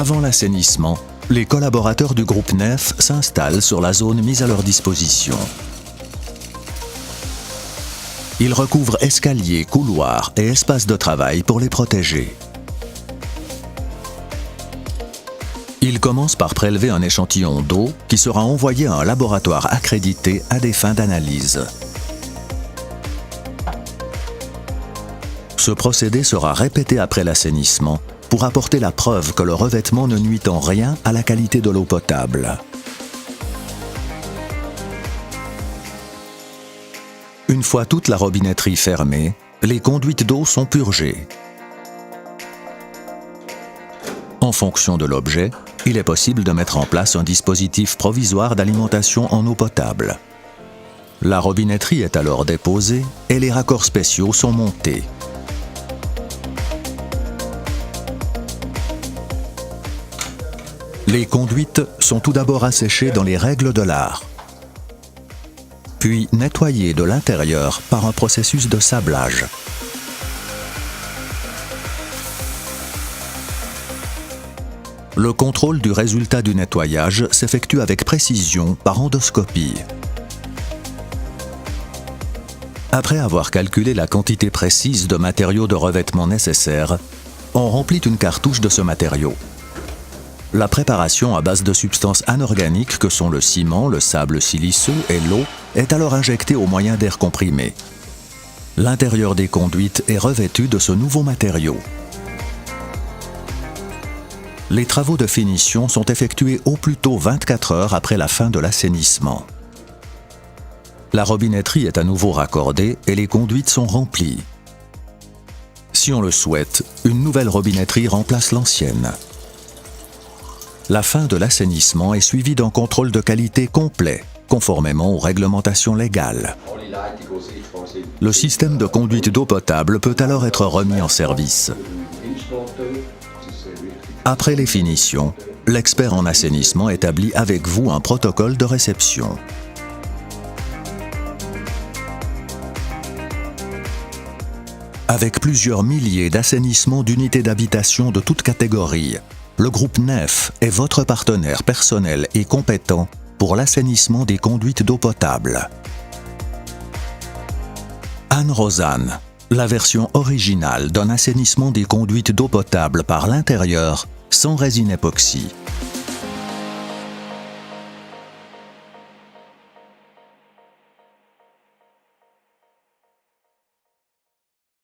Avant l'assainissement, les collaborateurs du groupe Nef s'installent sur la zone mise à leur disposition. Ils recouvrent escaliers, couloirs et espaces de travail pour les protéger. Ils commencent par prélever un échantillon d'eau qui sera envoyé à un laboratoire accrédité à des fins d'analyse. Ce procédé sera répété après l'assainissement pour apporter la preuve que le revêtement ne nuit en rien à la qualité de l'eau potable. Une fois toute la robinetterie fermée, les conduites d'eau sont purgées. En fonction de l'objet, il est possible de mettre en place un dispositif provisoire d'alimentation en eau potable. La robinetterie est alors déposée et les raccords spéciaux sont montés. Les conduites sont tout d'abord asséchées dans les règles de l'art, puis nettoyées de l'intérieur par un processus de sablage. Le contrôle du résultat du nettoyage s'effectue avec précision par endoscopie. Après avoir calculé la quantité précise de matériaux de revêtement nécessaires, on remplit une cartouche de ce matériau. La préparation à base de substances anorganiques que sont le ciment, le sable siliceux et l'eau est alors injectée au moyen d'air comprimé. L'intérieur des conduites est revêtu de ce nouveau matériau. Les travaux de finition sont effectués au plus tôt 24 heures après la fin de l'assainissement. La robinetterie est à nouveau raccordée et les conduites sont remplies. Si on le souhaite, une nouvelle robinetterie remplace l'ancienne. La fin de l'assainissement est suivie d'un contrôle de qualité complet, conformément aux réglementations légales. Le système de conduite d'eau potable peut alors être remis en service. Après les finitions, l'expert en assainissement établit avec vous un protocole de réception. Avec plusieurs milliers d'assainissements d'unités d'habitation de toutes catégories, le groupe Nef est votre partenaire personnel et compétent pour l'assainissement des conduites d'eau potable. Anne Rosanne, la version originale d'un assainissement des conduites d'eau potable par l'intérieur sans résine époxy.